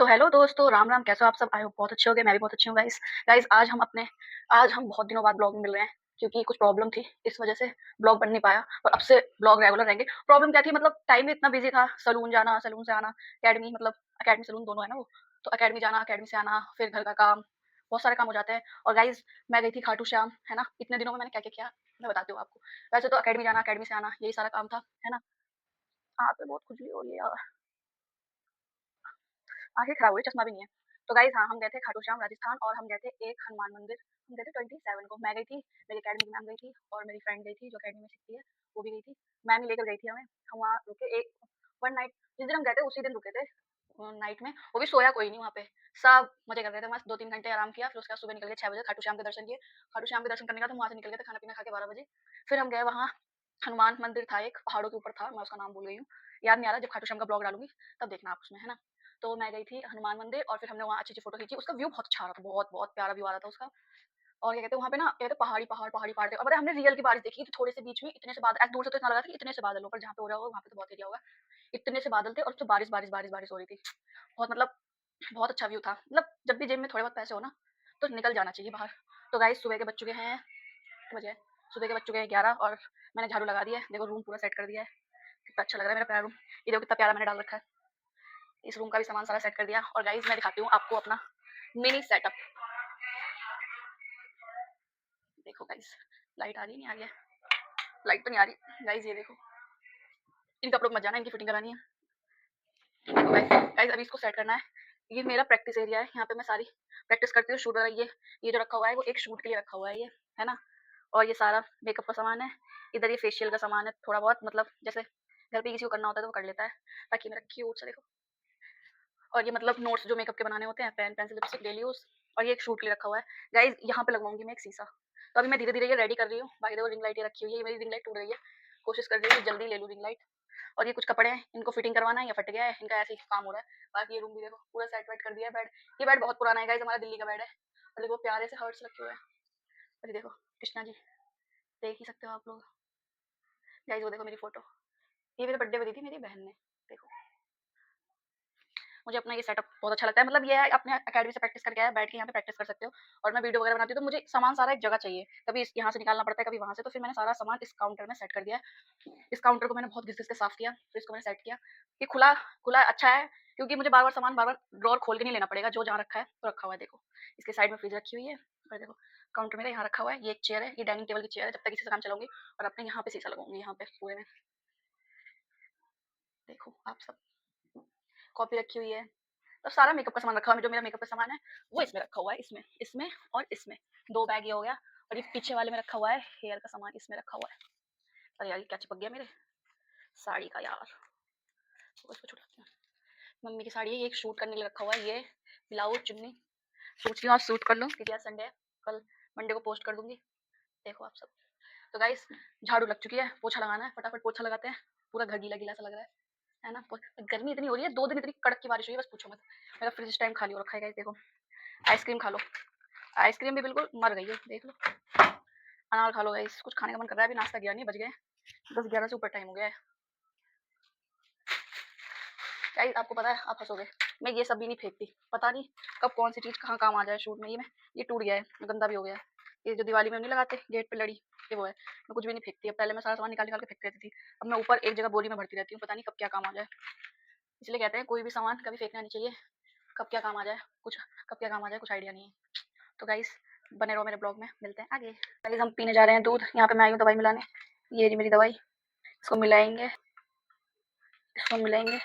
तो हेलो दोस्तों, राम राम। कैसे हो आप सब? आई होप बहुत अच्छे होंगे। मैं भी बहुत अच्छी हूँ गाइस। गाइस आज हम बहुत दिनों बाद ब्लॉग में मिल रहे हैं क्योंकि कुछ प्रॉब्लम थी, इस वजह से ब्लॉग बन नहीं पाया। और अब से ब्लॉग रेगुलर रहेंगे। प्रॉब्लम क्या थी, मतलब टाइम भी इतना बिजी था, सलून जाना, सलून से आना, अकेडमी, मतलब अकेडमी सलून दोनों है ना वो। तो अकेडमी जाना, अकेडमी से आना, फिर घर का काम, बहुत सारे काम हो जाते हैं। और गाइस मैं गई थी खाटू श्याम, है ना। इतने दिनों में मैंने क्या क्या किया मैं बताती हूँ आपको। वैसे तो अकेडमी जाना, अकेडमी से आना, यही सारा काम था, है ना। हाथ में बहुत खुजली हो रही है यार, आंखें खराब हो रही, चश्मा भी नहीं है। तो गाइस हाँ, हम गए थे खाटू श्याम राजस्थान, और हम गए थे एक हनुमान मंदिर। हम गए थे 27 को। मैं गई थी, मेरी अकेडमी की मैम गई थी, और मेरी फ्रेंड गई थी जो अकेडमी में सीखती है, वो भी गई थी। मैम ही लेकर गई थी हमें। हम वहाँ रुके एक वन नाइट। जिस दिन हम गए थे उसी दिन रुके थे नाइट में। वो भी सोया कोई नहीं वहाँ पे, सब मजे कर रहे थे मस्त। 2-3 घंटे आराम किया, फिर उसके बाद सुबह निकल गए 6 बजे खाटू श्याम के दर्शन किए। खाटू श्याम के दर्शन करने का तो वहाँ से निकल गए थे खाना पीना खा के 12 बजे। फिर हम गए वहाँ, हनुमान मंदिर था एक पहाड़ों के ऊपर था, मैं उसका नाम भूल गई हूँ, याद नहीं आ रहा। जब खाटू श्याम का ब्लॉग डालूंगी तब देखना आप उसमें, है ना। तो मैं गई थी हनुमान मंदिर, और फिर हमने वहाँ अच्छी-अच्छी फ़ोटो खींची। उसका व्यू बहुत अच्छा आ रहा था, बहुत बहुत प्यारा व्यू आ रहा था उसका। और क्या कहते हैं वहाँ पे ना, क्या कहते हैं पहाड़ी थे। और पता है हमने रियल की बारिश देखी, तो थोड़े से बीच में इतने से बादल, ऐसे दूर से तो इतना लगा था कि इतने से बादल हो, पर जहाँ पे हो रहा होगा वहाँ पे तो बहुत एरिया होगा। इतने से बादल थे और उससे बारिश हो रही थी। बहुत मतलब बहुत अच्छा व्यू था। मतलब जब भी जेब में थोड़े बहुत पैसे हो ना, तो निकल जाना चाहिए बाहर। तो गाइस सुबह के बज चुके हैं, कितने बजे हैं? सुबह के बज चुके हैं 11, और मैंने झाड़ू लगा दिया है। देखो रूम पूरा सेट कर दिया है। कितना अच्छा लग रहा है मेरा प्यारा रूम। ये देखो कितना प्यारा मैंने डाल रखा है। इस रूम का भी सामान सारा सेट कर दिया। और गाइस मैं दिखाती हूँ आपको अपना मिनी सेटअप। देखो गाइस, लाइट आ रही है नहीं आ रही है? लाइट तो नहीं आ रही गाइस, ये देखो। इन कपड़ों को मत जाना, इनकी फिटिंग करानी है। गाइस गाइस अभी इसको सेट करना है। ये मेरा प्रैक्टिस एरिया है, यहाँ पे मैं सारी प्रैक्टिस करती हूँ। शूट वाला ये जो रखा हुआ है वो एक शूट के लिए रखा हुआ है ये, है ना। और ये सारा मेकअप का सामान है। इधर ये फेशियल का सामान है थोड़ा बहुत, मतलब जैसे घर पे किसी को करना होता है तो वो कर लेता है। बाकी मेरा क्यूट सा देखो। और ये मतलब नोट्स जो मेकअप के बनाने होते हैं, pen pencil lipstick daily use. और ये एक शूट के लिए रखा हुआ है। गाइस यहाँ पे लगवाऊंगी मैं एक शीशा। तो अभी मैं धीरे धीरे ये रेडी कर रही हूँ। बाकी देखो रिंग लाइट ये रखी हुई है, ये मेरी रिंग लाइट टूट गई है। कोशिश कर रही हूँ जल्दी ले लूँ रिंग लाइट। और ये कुछ कपड़े हैं, इनको फिटिंग करवाना है, या फट गया है, इनका ऐसे ही काम हो रहा है। बाकी ये रूम भी देखो पूरा सेट वेट कर दिया है। बेड, ये बेड बहुत पुराना है गाइस, हमारा दिल्ली का बेड है। और देखो प्यारे से हर्ट्स रखे हुए हैं। और ये देखो कृष्णा जी, देख ही सकते हो आप लोग। गाइस वो देखो मेरी फोटो, ये मेरे बर्थडे पे दी थी मेरी बहन ने। देखो मुझे अपना ये सेटअप बहुत अच्छा लगता है। मतलब ये है अपने अकेडमी से प्रैक्टिस करके आया, बैठ के यहाँ पे प्रैक्टिस कर सकते हो। और मैं वीडियो वगैरह बनाती हूँ तो मुझे सामान सारा एक जगह चाहिए, कभी यहाँ से निकालना पड़ता है, कभी वहाँ से। तो फिर मैंने सारा सामान इस काउंटर में सेट कर दिया है। इस काउंटर को मैंने बहुत घिस घिस के साफ किया, फिर इसको मैंने सेट किया। ये खुला खुला अच्छा है, क्योंकि मुझे बार बार सामान बार बार ड्रॉर खोल के नहीं लेना पड़ेगा। जो जहाँ रखा है तो रखा हुआ है। देखो इसके साइड में फ्रिज रखी हुई है, और देखो काउंटर मेरा यहाँ रखा हुआ है। ये एक चेयर है, ये डाइनिंग टेबल की चेयर है, जब तक इसी से काम चलाऊंगी। और अपने यहाँ पे शीशा लगाऊंगी, यहाँ पे पूरे में। देखो आप सब, कॉपी रखी हुई है। तो सारा मेकअप का सामान रखा हुआ है। जो मेरा मेकअप का सामान है वो इसमें रखा हुआ है, इसमें इसमें और इसमें। दो बैग ये हो गया। और ये पीछे वाले में रखा हुआ है हेयर का सामान, इसमें रखा हुआ है। अरे यार ये क्या चिपक गया मेरे साड़ी का यार। तो इसको छुड़ाती हूँ। मम्मी की साड़ी है, ये एक शूट करने के लिए रखा हुआ है। ये ब्लाउज चुन्नी सोच रही हूँ आज सूट कर लूँ, क्योंकि आज संडे है। कल मंडे को पोस्ट कर दूंगी। देखो आप सब। तो गाइस झाड़ू लग चुकी है, पोछा लगाना है, फटाफट पोछा लगाते हैं। पूरा घर गीला गीला सा लग रहा है ना। गर्मी इतनी हो रही है, 2 दिन इतनी कड़क की बारिश हुई है, बस पूछो मत। मेरा फ्रिज इस टाइम खाली हो रखा है गाइस। देखो आइसक्रीम खा लो। आइसक्रीम भी बिल्कुल मर गई है, देख लो। अनार खा लो गाइस। कुछ खाने का मन कर रहा है, अभी नाश्ता किया नहीं, बज गए 10-11 से ऊपर टाइम हो गया है। गाइस आपको पता है, आप हंसोगे, मैं ये सब भी नहीं फेंकती। पता नहीं कब कौन सी चीज कहाँ काम आ जाए शूट में। ये टूट गया है, गंदा भी हो गया है। ये जो दिवाली में नहीं लगाते गेट पे लड़ी, ये वो है। मैं कुछ भी नहीं फेंकती। अब पहले मैं सारा सामान निकाल निकाल के फेंकती रहती थी, अब मैं ऊपर एक जगह बोरी में भरती रहती हूँ। पता नहीं कब क्या काम आ जाए। इसलिए कहते हैं कोई भी सामान कभी फेंकना नहीं चाहिए, कब क्या काम आ जाए कुछ, कब क्या काम आ जाए कुछ आइडिया नहीं है। तो गाइस बने रहो मेरे ब्लॉग में, मिलते हैं आगे। गाइस हम पीने जा रहे हैं दूध। यहाँ पे मैं आई हूँ दवाई मिलाने। ये रही मेरी दवाई, इसको मिलाएंगे, इसको मिलाएंगे।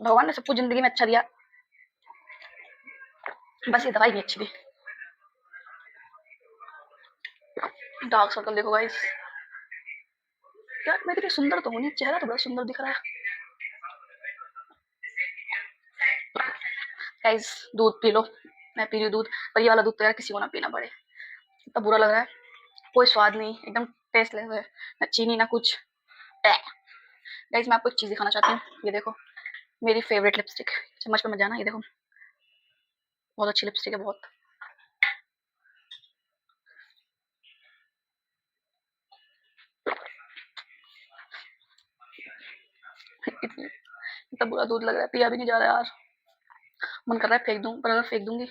भगवान ने सब कुछ जिंदगी में अच्छा दिया, बस ये दवाई नहीं अच्छी थी। डार्क सर्कल देखो गाइस। यार मैं इतनी सुंदर तो हूँ नहीं, चेहरा तो बड़ा सुंदर दिख रहा है। गाइस दूध पी लो, मैं पी रही हूँ दूध। पर ये वाला दूध तो यार किसी को ना पीना पड़े, इतना बुरा लग रहा है। कोई स्वाद नहीं, एकदम टेस्टलेस है, ना चीनी ना कुछ। गाइस मैं आपको एक चीज दिखाना चाहती हूँ। ये देखो मेरी फेवरेट लिपस्टिक। चम्मच पे मत जाना, ये देखो बहुत अच्छी लिपस्टिक है, बहुत। इतना बुरा दूध लग रहा है, पिया भी नहीं जा रहा है यार। मन कर रहा है फेंक दूं, पर अगर फेंक दूंगी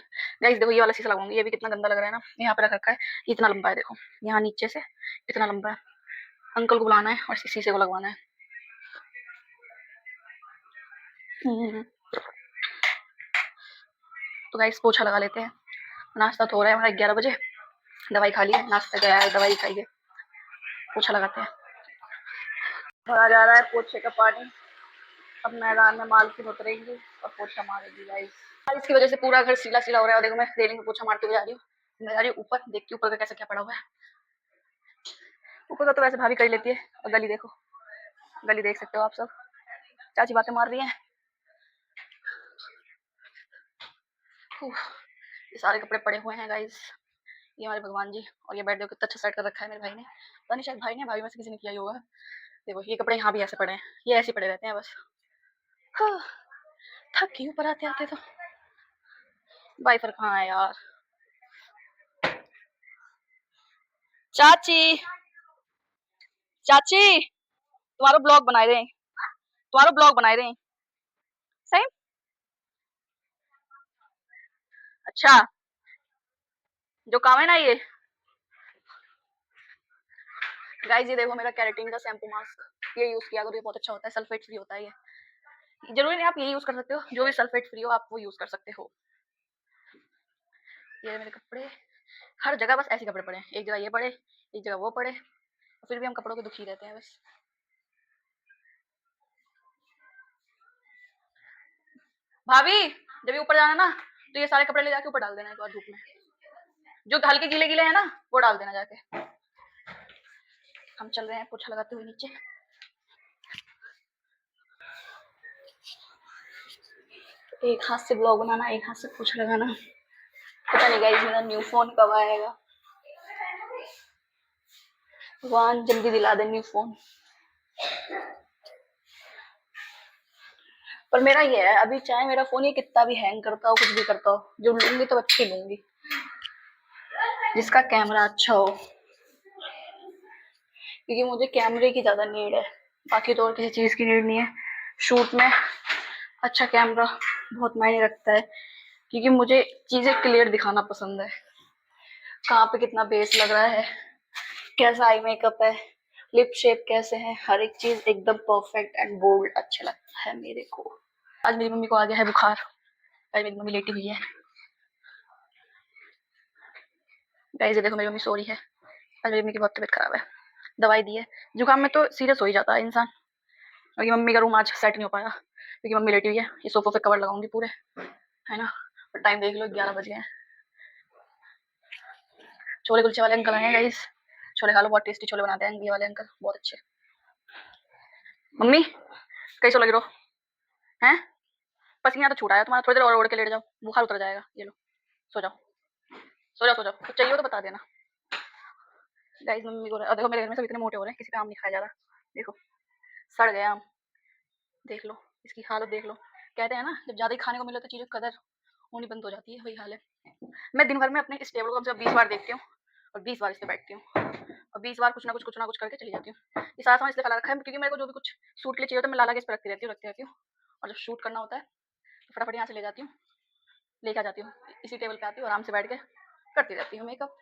गाइस देखो ये वाला शीशा लगाऊंगी, ये भी कितना गंदा लग रहा है ना। यहाँ पे रख रखा है, इतना लंबा है देखो, यहाँ नीचे से इतना लंबा है। अंकल को बुलाना है और शीशे को लगवाना है। तो गाइस पोछा लगा लेते हैं। नाश्ता तो हो रहा है हमारा 11 बजे, दवाई खा ली है, नाश्ता गया है, दवाई खाइए, पोछा लगाते हैं। भरा जा रहा है पोछे का पानी। अब मैदान में मालकिन उतरेंगी और पोछा मारेगी गाइस। इसकी वजह से पूरा घर सीला सीला हो रहा है। देखो मैं रेलिंग में पोछा मारते हुए जा रही हूँ, मैं जा रही हूँ ऊपर, देखती हूँ ऊपर का कैसा क्या पड़ा हुआ है। ऊपर का तो वैसे भाभी कर लेती है, और गली देखो, गली देख सकते हो आप सब, चाची बातें मार रही हैं। ये सारे कपड़े पड़े हुए हैं गाइस, ये हमारे भगवान जी, और ये बेड देखो कितना अच्छा सेट कर रखा है मेरे भाई ने, पता नहीं शायद भाई ने, भाभी में से किसी ने किया ही होगा। देखो ये कपड़े यहाँ भी ऐसे पड़े हैं, ये ऐसे पड़े रहते हैं बस। थक गई ऊपर आते आते तो। वाइफर कहाँ है यार? चाची, चाची तुम्हारा ब्लॉग बनाए रहे हैं, तुम्हारा ब्लॉग बनाए रहे हैं सही। अच्छा जो काम है ना ये गाइस, ये देखो मेरा केराटिन का शैम्पू मास्क, ये यूज किया करो, ये बहुत अच्छा होता है, सल्फेट फ्री होता है। ये जरूरी नहीं आप ये यूज कर सकते हो, जो भी सल्फेट फ्री हो आप वो यूज कर सकते हो। ये मेरे कपड़े, हर जगह बस ऐसे कपड़े पड़े हैं, एक जगह ये पड़े, एक जगह वो पड़े, फिर भी हम कपड़ों के दुखी रहते हैं बस। भाभी जब ऊपर जाना ना तो ये सारे कपड़े ले जाके ऊपर डाल देना एक बार धूप में, जो हल्के गीले गीले है ना वो डाल देना जाके। हम चल रहे हैं पोछा लगाते हुए नीचे। एक हाथ से ब्लॉग बनाना, एक हाथ से पोछा लगाना। पता नहीं गाइस मेरा न्यू फोन कब आएगा, भगवान जल्दी दिला दे न्यू फोन। पर मेरा ये है, अभी चाहे मेरा फोन ये कितना भी हैंग करता हो, कुछ भी करता हो, जो लूंगी तो अच्छी लूंगी, जिसका कैमरा अच्छा हो, क्योंकि मुझे कैमरे की ज्यादा नीड है, बाकी तो और किसी चीज की नीड नहीं है। शूट में अच्छा कैमरा बहुत मायने रखता है, क्योंकि मुझे चीजें क्लियर दिखाना पसंद है, कहाँ पे कितना बेस लग रहा है, कैसा आई मेकअप है, लिप शेप कैसे है, हर एक चीज एकदम परफेक्ट एंड बोल्ड अच्छा लगता है मेरे को। आज मेरी मम्मी को आ गया है बुखार, आज मेरी मम्मी लेटी हुई है। गाइस ये देखो मेरी मम्मी सो रही है, आज मेरी मम्मी की बहुत तबीयत खराब है, दवाई दी है। जुकाम में तो सीरियस हो ही जाता है इंसान, और ये मम्मी का रूम आज सेट नहीं हो पाया क्योंकि मम्मी लेटी हुई है। ये सोफे पे कवर लगाऊंगी पूरे, है ना। और टाइम देख लो 11 बज गए हैं। छोले कुलचे वाले अंकल आए हैं गाइस, छोले खा लो, बहुत टेस्टी छोले बनाते हैं ये वाले अंकल, बहुत अच्छे। मम्मी कैसे लग रहा है? पसीना तो छूटा है तुम्हारा, थोड़ी देर और ओढ़ के लेट जाओ, बुखार उतर जाएगा। ये लो सो जाओ, सो जाओ, सो जाओ, कुछ चाहिए हो तो बता देना। गाइस मम्मी को देखो मेरे घर में सब इतने मोटे हो रहे हैं, किसी पे आम नहीं खाया जा रहा, देखो सड़ गया आम, देख लो इसकी हालत देख लो। कहते हैं ना जब ज्यादा ही खाने को मिले तो चीजों की कदर होनी बंद हो जाती है, वही हाल है। मैं दिन भर में अपने इस टेबल को कम से कम 20 बार देखती हूँ, और 20 बार इस पे बैठती हूँ, और 20 बार कुछ ना कुछ करके चली जाती हूँ। ये सारा सामान इसलिए फैला रखा है क्योंकि मेरे को जो भी कुछ शूट के लिए चाहिए होता है मैं ला के इस पे रखती रहती हूँ, और जब शूट करना होता है तो फटाफट यहाँ से ले जाती हूँ, लेके आ जाती हूँ, इसी टेबल पे आती हूँ, आराम से बैठ के करती रहती हूँ मेकअप।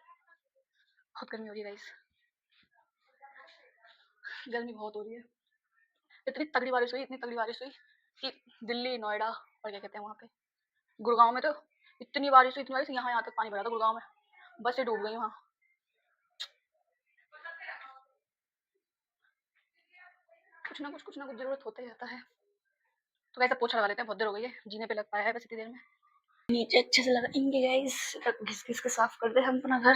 बहुत गर्मी हो रही है गाइस, गर्मी बहुत हो रही है। इतनी तगड़ी बारिश हुई, इतनी तगड़ी बारिश हुई कि दिल्ली, नोएडा और क्या कहते हैं वहाँ पे गुड़गांव में तो इतनी बारिश हुई, इतनी बारिश, यहाँ तक पानी भरा था गुड़गांव में, बसें डूब गई वहाँ। कुछ ना कुछ जरूरत होता ही रहता है। तो वैसे पोछा लगा लेते हैं, बहुत देर हो गई है, जीने पे लग पाया है बस इतनी देर में। नीचे अच्छे से लगाएंगे गाइस, घिस घिस के साफ कर दे हम अपना घर।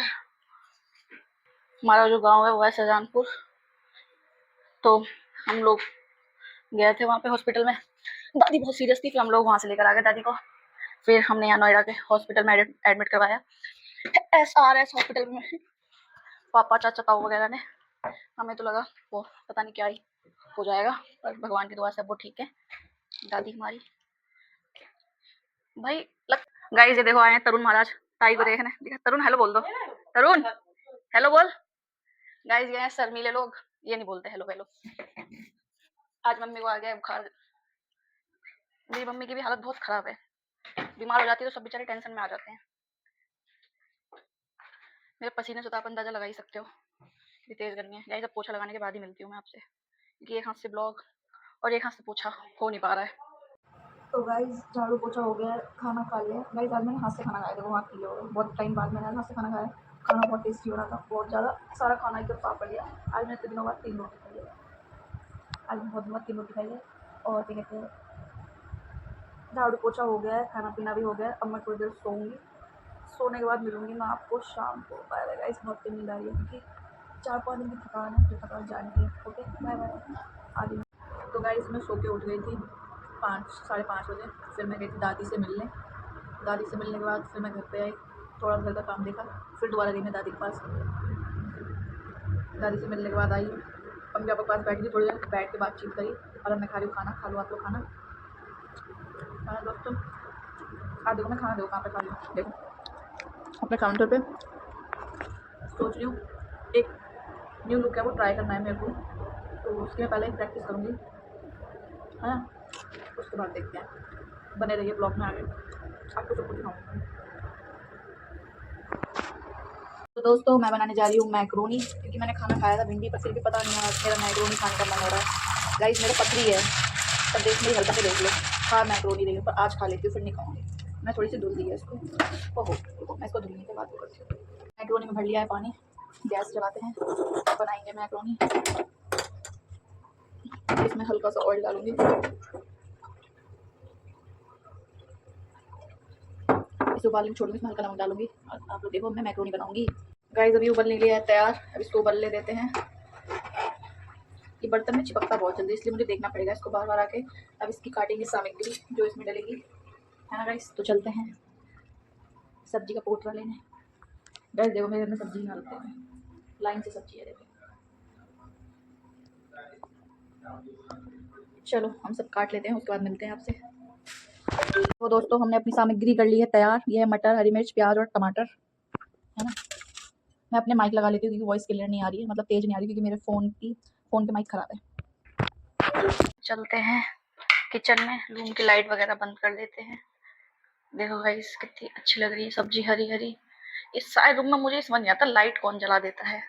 हमारा जो गांव है वो है शाहजहानपुर, तो हम लोग गए थे वहाँ पे हॉस्पिटल में, दादी बहुत सीरियस थी, फिर हम लोग वहाँ से लेकर आ गए दादी को, फिर हमने यहाँ नोएडा के हॉस्पिटल में एडमिट करवाया, SRS हॉस्पिटल में। पापा चाचा ताऊ वगैरह ने, हमें तो लगा वो पता नहीं क्या ही हो जाएगा, पर भगवान की दुआ से वो ठीक है। दादी हमारी भाई गाइस ये देखो आए हैं तरुण महाराज ताई को देखने, देखा तरुण हेलो बोल दो, तरुण हेलो बोल। गाइस ये हैं शर्मीले लोग, ये नहीं बोलते हेलो हेलो। आज मम्मी को आ गया है बुखार। मेरी मम्मी की भी हालत बहुत खराब है, बीमार हो जाती है तो सब बेचारे टेंशन में आ जाते हैं। मेरे पसीने से तो आप अंदाजा लगा ही सकते हो कि तेज गर्मी है। गाइस अब पोछा लगाने के बाद ही मिलती हूँ मैं आपसे, क्योंकि एक हाथ से ब्लॉग और एक हाथ से पोछा हो नहीं पा रहा है। तो गाइस झाड़ू पोछा हो गया है, खाना खा लिया। गाइस आज मैंने हाथ से खाना खाया, देखो हाथ पीले हो गए, बहुत टाइम बाद मैंने आज हाथ से खाना खाया। खाना बहुत टेस्टी हो रहा था, बहुत ज़्यादा सारा खाना एकदम साफ कर लिया। आज मैंने इतने दिनों बाद 3 रोटी खाई है, आज बहुत दिनों बाद 3 रोटी खाई है। और क्या कहते हैं, झाड़ू पोछा हो गया है, खाना पीना भी हो गया है। अब मैं थोड़ी देर सोऊंगी, सोने के बाद मिलूंगी मैं आपको शाम को। बाय बाय गाइस, बहुत नींद आ रही है क्योंकि 4-5 दिन की थकान है, जो थकान जाने की। ओके बाय बाय, आ रही हूँ। तो गाइस मैं सो के उठ गई थी 5 साढ़े 5 बजे। फिर मैं गई थी दादी से मिलने। दादी से मिलने के बाद फिर मैं घर पे आई, थोड़ा घर का काम देखा, फिर दोबारा गई मैं दादी के पास। दादी से मिलने के बाद आई, मम्मी पापा के पास बैठी थी, थोड़ी देर बैठ के बातचीत करी। और अब मैं खा रही हूँ खाना। खा लो आप लोग खाना। खाना दोस्तों, आज देखो मैं खाना देखो कहाँ पे खा रही हूँ, देखो अपने काउंटर पे। सोच रही हूँ एक न्यू लुक है वो ट्राई करना है मेरे को, तो उसके मैं पहले ही प्रैक्टिस करूँगी, है ना। उसके बाद देखते हैं, बने रहिए ब्लॉग में आगे, आपको सब कुछ दिखाऊंगी। तो दोस्तों मैं बनाने जा रही हूँ मैक्रोनी, क्योंकि मैंने खाना खाया था भिंडी, पर फिर भी पता नहीं आज मेरा मैक्रोनी खाने का मन हो रहा है। गाइस मेरा पथरी है, पर देख मेरी हल्का से देख लो। हाँ मैक्रोनी रही हूँ, पर आज खा लेती हूँ, फिर नहीं खाऊंगी। मैं थोड़ी सी धुल दी है इसको, ओहो मैं इसको धुलने के बाद करती हूँ। मैक्रोनी में भर लिया है पानी, गैस जलाते हैं, बनाएंगे मैक्रोनी। इसमें हल्का सा ऑयल डालूंगी, इसे उबालने में छोड़ूंगी, इसमें हल्का नमक डालूंगी और आप लोग देखो मैं मैक्रोनी बनाऊंगी। गाइस अभी उबलने के लिए है तैयार, अब इसको उबलने देते हैं। ये बर्तन में चिपकता बहुत जल्दी, इसलिए मुझे देखना पड़ेगा इसको बार बार आके। अब इसकी काटेंगे सामग्री जो इसमें डलेगी, है ना गाइस। तो चलते हैं सब्जी का पोटरा लेने। गाइस देखो मेरे घर में सब्जी निकालते हैं, लाइन से सब्जी है, देखो। चलो हम सब काट लेते हैं, उसके बाद मिलते हैं आपसे। तो दोस्तों हमने अपनी सामग्री कर ली है तैयार। ये है मटर, हरी मिर्च, प्याज और टमाटर, है ना। मैं अपने माइक लगा लेती हूँ क्योंकि वॉइस क्लियर नहीं आ रही है, मतलब तेज नहीं आ रही, क्योंकि मेरे फ़ोन के माइक ख़राब है। चलते हैं किचन में, रूम की लाइट वगैरह बंद कर देते हैं। देखो गाइस कितनी अच्छी लग रही है सब्जी, हरी हरी। इस सारे रूम में मुझे समझ नहीं आता लाइट कौन जला देता है।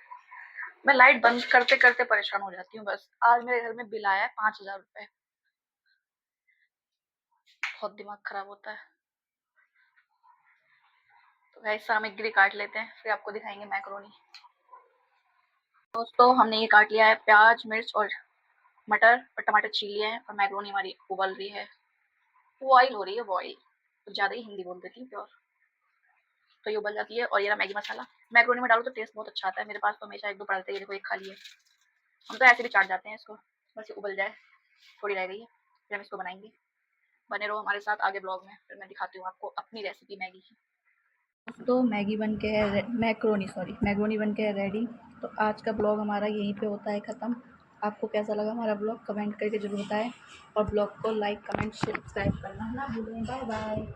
मैं लाइट बंद करते करते परेशान हो जाती हूँ बस। आज मेरे घर में बिल आया है 5,000 रुपए, बहुत दिमाग खराब होता है। तो गाइस सामग्री काट लेते हैं, फिर आपको दिखाएंगे मैक्रोनी। दोस्तों हमने ये काट लिया है प्याज, मिर्च और मटर और टमाटर छील लिए हैं, और मैक्रोनी हमारी उबल रही है, बॉईल हो रही है, बॉईल, कुछ ज़्यादा ही हिंदी बोल देती हूँ प्योर। तो ये उबल जाती है, और ये रहा मैगी मसाला। मैक्रोनी में डालो तो टेस्ट बहुत अच्छा आता है। मेरे पास तो हमेशा 1-2 पड़ते हैं, देखो एक खा लिए। हम तो ऐसे भी चाट जाते हैं इसको, बस ये उबल जाए, थोड़ी रह गई है, फिर हम इसको बनाएंगे। बने रहो हमारे साथ आगे ब्लॉग में, फिर मैं दिखाती हूँ आपको अपनी रेसिपी मैगी की। तो मैगी बन के है मैक्रोनी बन के है रेडी। तो आज का ब्लॉग हमारा यहीं पे होता है ख़त्म। आपको कैसा लगा हमारा ब्लॉग कमेंट करके ज़रूर बताएं, और ब्लॉग को लाइक कमेंट सब्सक्राइब करना ना भूलें। Bye bye.